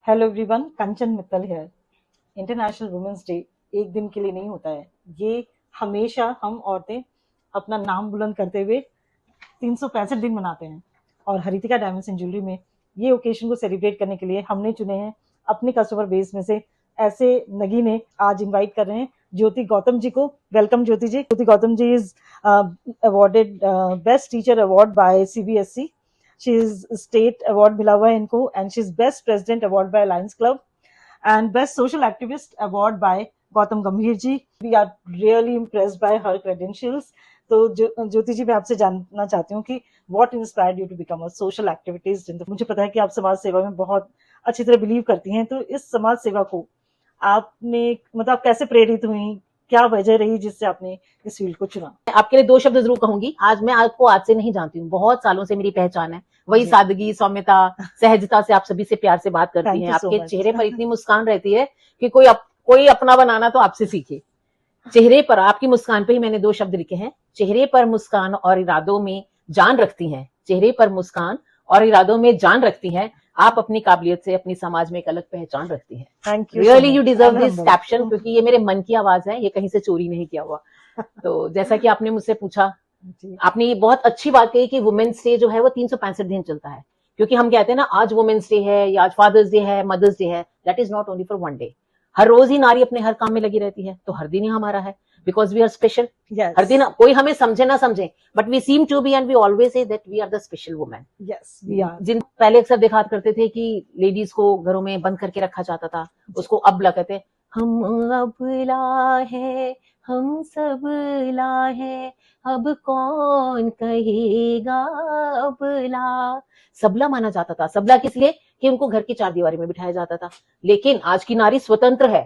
Hello everyone, कंचन मित्तल है। International women's day एक दिन के लिए नहीं होता है। ये हमेशा हम औरतें अपना नाम बुलंद करते हुए 365 दिन मनाते हैं। और हरितिका डायमंड्स एंड ज्वेलरी में ये ओकेजन को सेलिब्रेट करने के लिए हमने चुने हैं अपने कस्टमर बेस में से ऐसे नगीने। आज इनवाइट कर रहे हैं ज्योति गौतम जी को। Welcome Jyoti ji. Jyoti Gautam ji is awarded best teacher award by CBSE. She is state award मिला हुआ है इनको, and she is best president award by Lions Club and best social activist award by Gautam गंभीर जी. We are really impressed by her credentials. तो ज्योति जी, मैं आपसे जानना चाहती हूँ कि what inspired you to become a social activist? मुझे पता है कि आप समाज सेवा में बहुत अच्छी तरह बिलीव करती हैं, तो इस समाज सेवा को आपने मतलब आप कैसे प्रेरित हुई, क्या वजह रही जिससे आपने इस फील्ड को चुना? आपके लिए दो शब्द जरूर कहूंगी। मैं आपको आज से नहीं जानती हूँ, बहुत सालों से मेरी पहचान है वही सादगी, सौम्यता, सहजता से आप सभी से प्यार से बात करती हैं। आपके चेहरे पर इतनी मुस्कान रहती है कि कोई अपना बनाना तो आपसे सीखे। चेहरे पर, आपकी मुस्कान पे ही मैंने दो शब्द लिखे हैं, चेहरे पर मुस्कान और इरादों में जान रखती हैं। चेहरे पर मुस्कान और इरादों में जान रखती हैं। आप अपनी काबिलियत से अपनी समाज में एक अलग पहचान रखती हैं। Thank you. Really you deserve this caption, क्योंकि ये मेरे मन की आवाज है, ये कहीं से चोरी नहीं किया हुआ। तो जैसा कि आपने मुझसे पूछा, आपने ये बहुत अच्छी बात कही कि वुमेन्स डे जो है वो 365 दिन चलता है। क्योंकि हम कहते हैं ना, आज वुमेन्स डे है या आज फादर्स डे है, मदर्स डे है, that is not only for one day. हर रोज ही नारी अपने हर काम में लगी रहती है, तो हर दिन ही हमारा है, बिकॉज वी आर स्पेशल। हर दिन कोई हमें समझे ना समझे, but we seem to be and we always say that we are the special women. Yes, we are. जिन पहले अक्सर देखा करते थे कि लेडीज को घरों में बंद करके रखा जाता था, उसको अबला कहते, हम अबला है, हम सब ला है, अब कौन कहेगा अबला। सबला माना जाता था। सबला किस लिए? कि उनको घर की चार दीवारी में बिठाया जाता था। लेकिन आज की नारी स्वतंत्र है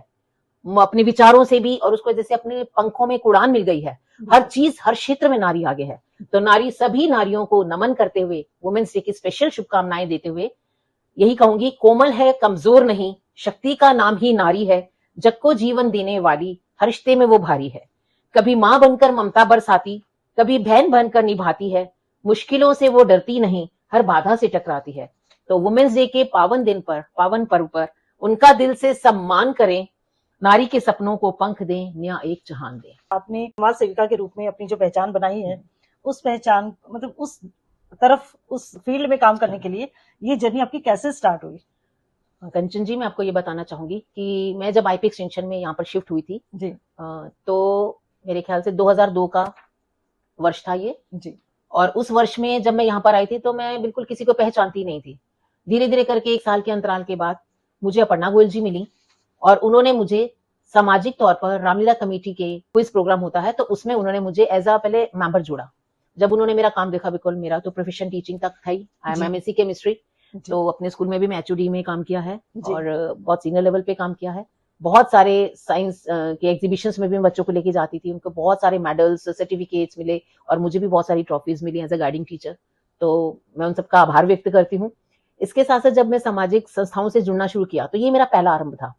अपने विचारों से भी, और उसको जैसे अपने पंखों में उड़ान मिल गई है। हर चीज, हर क्षेत्र में नारी आगे है। तो सभी नारियों को नमन करते हुए, वुमेन्स डे की स्पेशल शुभकामनाएं देते हुए यही कहूंगी, कोमल है, कमजोर नहीं, शक्ति का नाम ही नारी है, जग को जीवन देने वाली, हर रिश्ते में वो भारी है। कभी मां बनकर ममता बरसाती, कभी बहन बनकर निभाती है, मुश्किलों से वो डरती नहीं, हर बाधा से टकराती है। तो वुमेन्स डे के पावन दिन पर, पावन पर्व पर उनका दिल से सम्मान करें, नारी के सपनों को पंख दें, नया एक जहान दें। आपने समाज सेविका के रूप में अपनी जो पहचान बनाई है, उस पहचान मतलब उस तरफ, उस फील्ड में काम करने के लिए ये जर्नी आपकी कैसे स्टार्ट हुई? कंचन जी, मैं आपको ये बताना चाहूंगी कि मैं जब IP एक्सटेंशन में यहाँ पर शिफ्ट हुई थी जी, तो मेरे ख्याल से 2002 का वर्ष था ये जी। और उस वर्ष में जब मैं यहाँ पर आई थी तो मैं बिल्कुल किसी को पहचानती नहीं थी। धीरे धीरे करके 1 साल के अंतराल के बाद मुझे अपर्णा गोयल जी मिली और उन्होंने मुझे सामाजिक तौर पर रामलीला कमेटी के क्विज प्रोग्राम होता है, तो उसमें उन्होंने मुझे एज अ पहले मेंबर जोड़ा। जब उन्होंने मेरा काम देखा, बिल्कुल मेरा तो प्रोफेशन टीचिंग तक था ही, MSc केमिस्ट्री, तो अपने स्कूल में भी मैं HOD में काम किया है और बहुत सीनियर लेवल पे काम किया है। बहुत सारे साइंस के एग्जीबिशंस में भी मैं बच्चों को लेके जाती थी, उनको बहुत सारे मेडल्स, सर्टिफिकेट्स मिले और मुझे भी बहुत सारी ट्रॉफीज मिली एज अ गाइडिंग टीचर। तो मैं उन सबका आभार व्यक्त करती हूँ। इसके साथ साथ जब मैं सामाजिक संस्थाओं से जुड़ना शुरू किया तो ये मेरा पहला आरंभ था।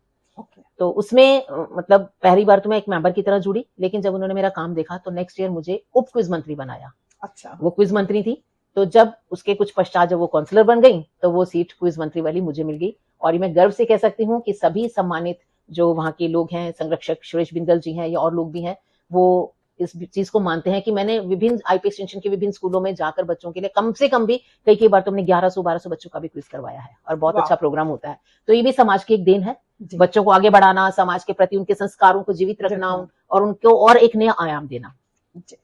तो उसमें मतलब पहली बार तो मैं एक मेंबर की तरह जुड़ी, लेकिन जब उन्होंने मेरा काम देखा तो नेक्स्ट ईयर मुझे उप क्विज मंत्री बनाया। अच्छा। वो क्विज मंत्री थी, तो जब उसके कुछ पश्चात जब वो काउंसलर बन गई तो वो सीट क्विज मंत्री वाली मुझे मिल गई। और मैं गर्व से कह सकती हूँ कि सभी सम्मानित जो वहाँ के लोग हैं, संरक्षक सुरेश बिंदल जी हैं या और लोग भी हैं, वो इस चीज को मानते हैं कि मैंने विभिन्न IP एक्सटेंशन के विभिन्न स्कूलों में जाकर बच्चों के लिए कम से कम भी कई बार तो हमने 1100-1200 बच्चों का भी क्विज करवाया है और बहुत अच्छा प्रोग्राम होता है। तो ये भी समाज की एक देन है, बच्चों को आगे बढ़ाना, समाज के प्रति उनके संस्कारों को जीवित रखना और उनको और एक नया आयाम देना।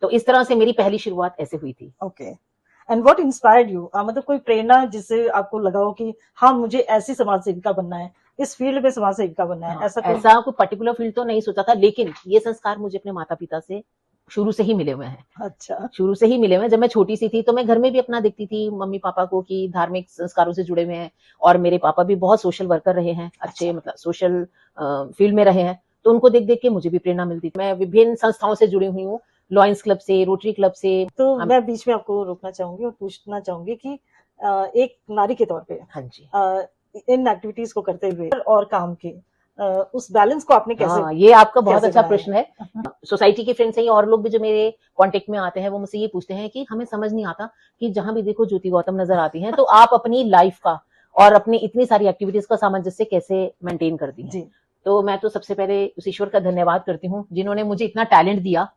तो इस तरह से मेरी पहली शुरुआत ऐसे हुई थी। Okay. And what inspired you? मतलब कोई प्रेरणा जिससे आपको लगा हो कि हाँ, मुझे ऐसी समाज सेविका बनना है, इस फील्ड में समाज सेविका बनना है? ऐसा कोई पर्टिकुलर फील्ड तो नहीं सोचा था, लेकिन ये संस्कार मुझे अपने माता पिता से शुरू से ही मिले हुए हैं। अच्छा। शुरू से ही मिले हुए हैं। जब मैं छोटी सी थी तो मैं घर में भी अपना देखती थी मम्मी पापा को कि धार्मिक संस्कारों से जुड़े हुए हैं, और मेरे पापा भी बहुत सोशल वर्कर रहे हैं, अच्छे मतलब सोशल फील्ड में रहे हैं। तो उनको देख देख के मुझे भी प्रेरणा मिलती थी। मैं विभिन्न संस्थाओं से जुड़ी हुई हूँ, लॉयंस क्लब से, रोटरी क्लब से। तो मैं बीच में आपको रोकना चाहूंगी और पूछना चाहूंगी कि एक नारी के तौर पे, हाँ जी, इन एक्टिविटीज को करते हुए और काम के उस बैलेंस को आपने कैसे? ये आपका बहुत अच्छा प्रश्न है। सोसाइटी के फ्रेंड्स हैं और लोग भी जो मेरे कांटेक्ट में आते हैं, वो मुझसे ये पूछते हैं कि हमें समझ नहीं आता कि जहां भी देखो ज्योति गौतम नजर आती हैं, तो आप अपनी लाइफ का और अपनी इतनी सारी एक्टिविटीज का सामंजस्य कैसे मेंटेन करती हैं। जी तो मैं तो सबसे पहले उस ईश्वर का धन्यवाद करती हूँ जिन्होंने मुझे इतना टैलेंट दिया।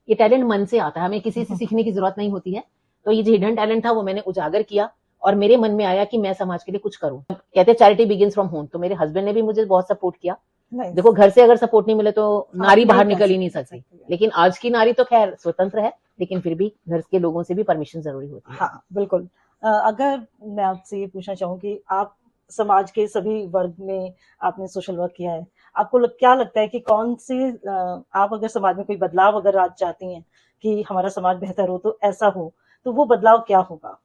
ये टैलेंट मन से आता है, हमें किसी से सीखने की जरूरत नहीं होती है। तो ये जो हिडन टैलेंट था वो मैंने उजागर किया और मेरे मन में आया कि मैं समाज के लिए कुछ करूं। कहते हैं चैरिटी बिगिंस फ्रॉम होम, तो मेरे हस्बैंड ने भी मुझे बहुत सपोर्ट किया। nice. देखो, घर से अगर सपोर्ट नहीं मिले तो नारी नहीं बाहर कर निकल ही नहीं सकती सकती। है। लेकिन आज की नारी तो खैर स्वतंत्र है, लेकिन फिर भी घर के लोगों से भी परमिशन जरूरी होती है। हाँ बिल्कुल। अगर मैं आपसे ये पूछना चाहूँ कि आप समाज के सभी वर्ग में आपने सोशल वर्क किया है, आपको क्या लगता है कि कौन से आप अगर समाज में कोई बदलाव अगर आज चाहती हैं कि हमारा समाज बेहतर हो तो ऐसा हो, तो वो बदलाव क्या होगा?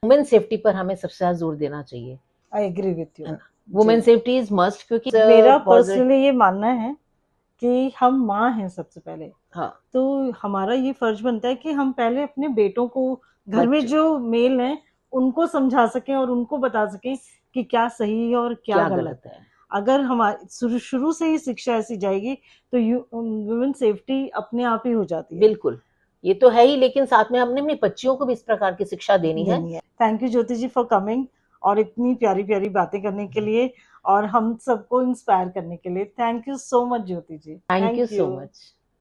वुमेन सेफ्टी पर हमें सबसे ज्यादा जोर देना चाहिए। I agree with you. Women safety is must, क्योंकि मेरा पर्सनली ये मानना है कि हम माँ हैं सबसे पहले। हाँ, तो हमारा ये फर्ज बनता है कि हम पहले अपने बेटों को, घर में जो मेल हैं उनको समझा सकें और उनको बता सकें कि क्या सही है और क्या गलत है। अगर हमारी शुरू से ही शिक्षा ऐसी जाएगी तो वुमेन सेफ्टी अपने आप ही हो जाती है। बिल्कुल, ये तो है ही, लेकिन साथ में हमने अपनी बच्चियों को भी इस प्रकार की शिक्षा देनी है। Thank you Jyoti ji for coming और इतनी प्यारी प्यारी बातें करने के लिए और हम सबको इंस्पायर करने के लिए। Thank you so much Jyoti ji. Thank you so much.